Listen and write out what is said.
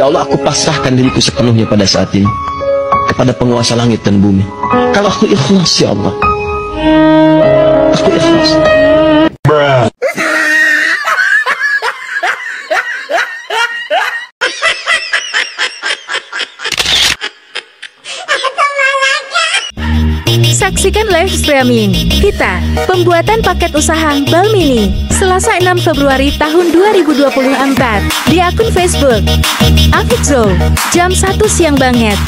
Ya Allah, aku pasrahkan diriku sepenuhnya pada saat ini kepada penguasa langit dan bumi. Kalau aku ikhlas, ya Allah, aku ikhlas. Saksikan live streaming kita, pembuatan paket usaha Bal Mini, Selasa 6 Februari tahun 2024 di akun Facebook Afik Zo, jam 1 siang banget.